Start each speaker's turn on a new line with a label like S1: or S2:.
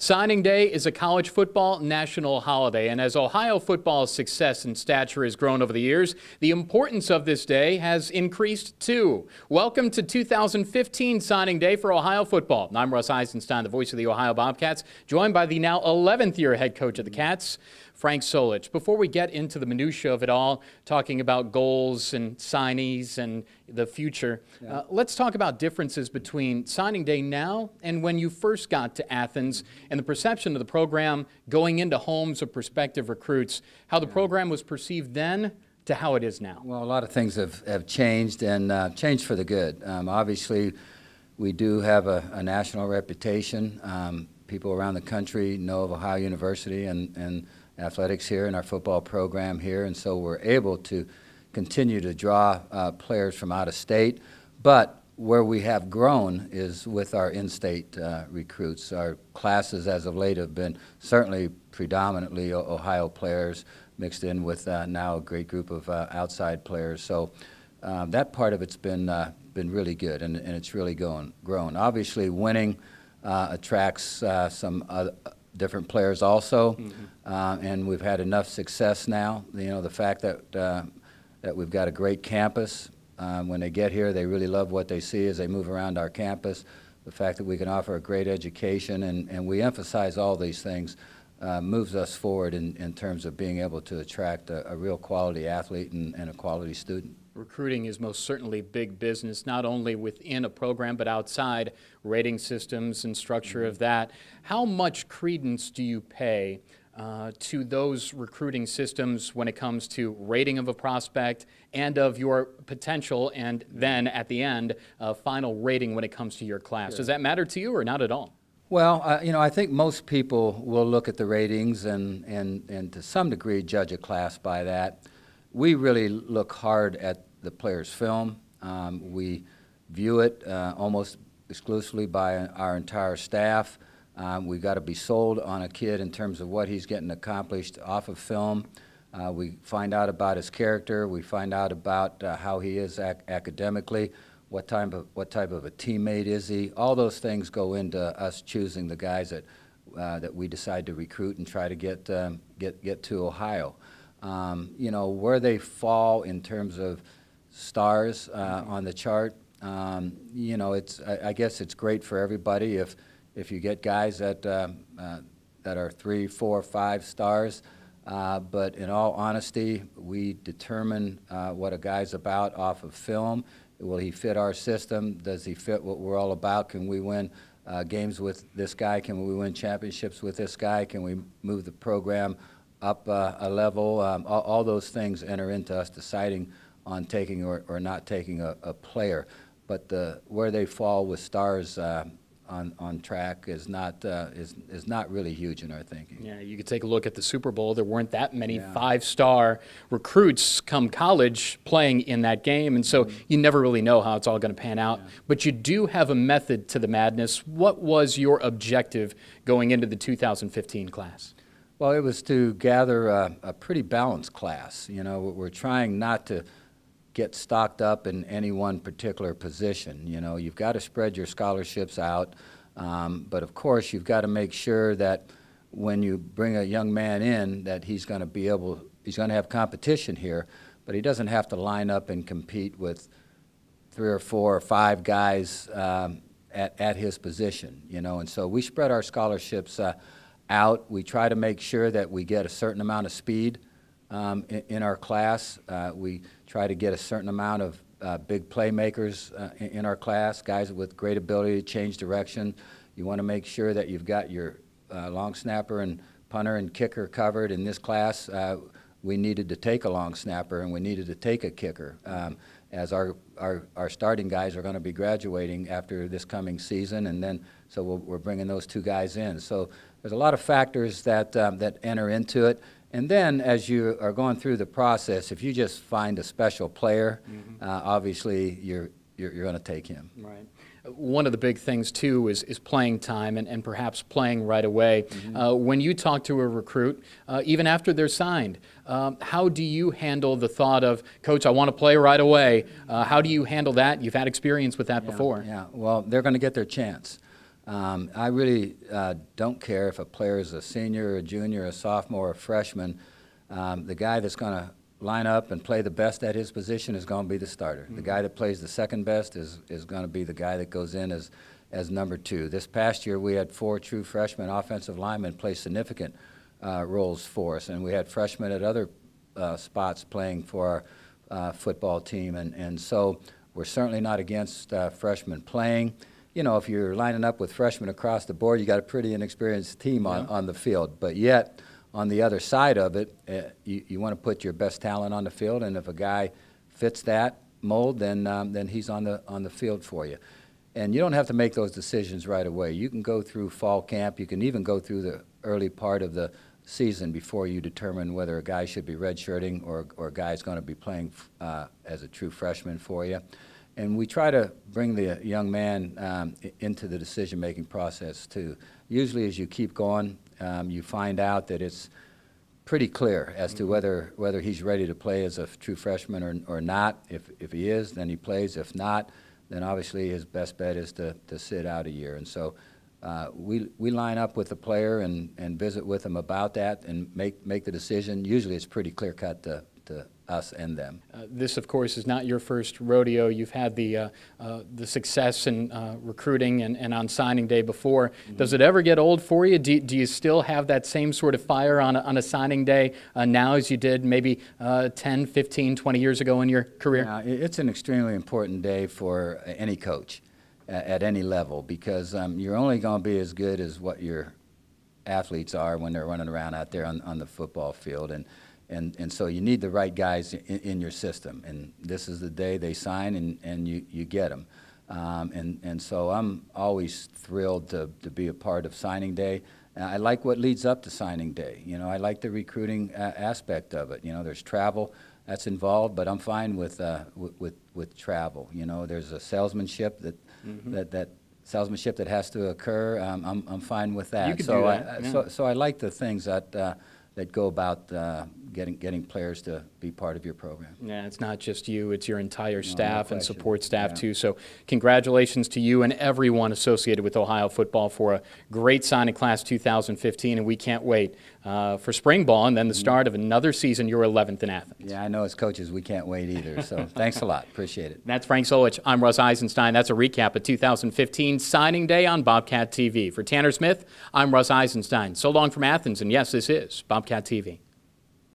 S1: Signing Day is a college football national holiday, and as Ohio football's success and stature has grown over the years, the importance of this day has increased too. Welcome to 2015 Signing Day for Ohio football. I'm Russ Eisenstein, the voice of the Ohio Bobcats, joined by the now 11th year head coach of the Cats, Frank Solich. Before we get into the minutia of it all, talking about goals and signees and the future, let's talk about differences between signing day now and when you first got to Athens and the perception of the program going into homes of prospective recruits, how the program was perceived then to how it is now.
S2: Well, a lot of things have changed, and changed for the good. Obviously, we do have a national reputation. People around the country know of Ohio University and athletics here and our football program here, and so we're able to continue to draw players from out of state. But where we have grown is with our in-state recruits. Our classes as of late have been certainly predominantly Ohio players mixed in with now a great group of outside players. So that part of it's been really good, and it's really grown. Obviously, winning attracts some other different players also, and we've had enough success now. You know, the fact that that we've got a great campus. When they get here, they really love what they see as they move around our campus. The fact that we can offer a great education, and we emphasize all these things, moves us forward in terms of being able to attract a real quality athlete and a quality student.
S1: Recruiting is most certainly big business, not only within a program but outside, rating systems and structure of that. How much credence do you pay to those recruiting systems when it comes to rating of a prospect and of your potential, and then at the end, final rating when it comes to your class? Sure. Does that matter to you or not at all?
S2: Well, you know, I think most people will look at the ratings and to some degree judge a class by that. We really look hard at the player's film. We view it almost exclusively by our entire staff. We've got to be sold on a kid in terms of what he's getting accomplished off of film. We find out about his character. We find out about how he is academically, what type of a teammate is he. All those things go into us choosing the guys that we decide to recruit and try to get to Ohio. You know, where they fall in terms of stars on the chart, you know, I guess it's great for everybody if you get guys that are 3, 4, 5 stars. But in all honesty, we determine what a guy's about off of film. Will he fit our system? Does he fit what we're all about? Can we win games with this guy? Can we win championships with this guy? Can we move the program up a level? All those things enter into us deciding on taking or not taking a player. But where they fall with stars on track is not really huge in our thinking.
S1: Yeah, you could take a look at the Super Bowl. There weren't that many 5-star recruits come college playing in that game, and so you never really know how it's all going to pan out. But you do have a method to the madness. What was your objective going into the 2015 class?
S2: Well, it was to gather a pretty balanced class. You know, we're trying not to get stocked up in any one particular position. You know, you've got to spread your scholarships out, but of course you've got to make sure that when you bring a young man in that he's going to have competition here, but he doesn't have to line up and compete with 3 or 4 or 5 guys at his position. You know, and so we spread our scholarships out. We try to make sure that we get a certain amount of speed in our class. We try to get a certain amount of big playmakers in our class, guys with great ability to change direction. You want to make sure that you've got your long snapper and punter and kicker covered. In this class, we needed to take a long snapper and we needed to take a kicker, as our starting guys are going to be graduating after this coming season, and then so we're bringing those 2 guys in. So there's a lot of factors that enter into it. And then as you are going through the process, if you just find a special player, obviously you're going to take him.
S1: Right. One of the big things, too, is playing time and perhaps playing right away. When you talk to a recruit, even after they're signed, how do you handle the thought of, Coach, I want to play right away? How do you handle that? You've had experience with that before.
S2: Yeah, well, they're going to get their chance. I really don't care if a player is a senior, a junior, a sophomore, a freshman. The guy that's going to line up and play the best at his position is going to be the starter. The guy that plays the second best is going to be the guy that goes in as number 2. This past year we had 4 true freshman offensive linemen play significant roles for us, and we had freshmen at other spots playing for our football team, and so we're certainly not against freshmen playing. You know, if you're lining up with freshmen across the board, you got a pretty inexperienced team on the field. But yet, on the other side of it, you want to put your best talent on the field, and if a guy fits that mold, then he's on the field for you. And you don't have to make those decisions right away. You can go through fall camp. You can even go through the early part of the season before you determine whether a guy should be redshirting or a guy's going to be playing as a true freshman for you. And we try to bring the young man into the decision-making process too. Usually as you keep going, you find out that it's pretty clear as to whether he's ready to play as a true freshman or not. If he is, then he plays. If not, then obviously his best bet is to sit out a year. And so we line up with the player and visit with him about that and make the decision. Usually it's pretty clear-cut to us and them.
S1: This, of course, is not your first rodeo. You've had the success in recruiting and on signing day before. Does it ever get old for you? Do you still have that same sort of fire on a signing day now as you did maybe 10, 15, 20 years ago in your career?
S2: It's an extremely important day for any coach at any level, because you're only going to be as good as what your athletes are when they're running around out there on the football field. And so you need the right guys in your system, and this is the day they sign and you get them. And so I'm always thrilled to be a part of signing day. I like what leads up to signing day. You know, I like the recruiting aspect of it. You know, there's travel that's involved, but I'm fine with travel. You know, there's a salesmanship that salesmanship that has to occur. I'm fine with that.
S1: You could do that.
S2: So I like the things that go about getting players to be part of your program.
S1: Yeah, it's not just you, it's your entire staff and support staff too. So congratulations to you and everyone associated with Ohio football for a great signing class 2015, and we can't wait for spring ball and then the start of another season, your 11th in Athens.
S2: Yeah, I know as coaches we can't wait either, so thanks a lot. Appreciate it.
S1: That's Frank Solich. I'm Russ Eisenstein. That's a recap of 2015 signing day on Bobcat TV. For Tanner Smith, I'm Russ Eisenstein. So long from Athens, and yes, this is Bobcat TV.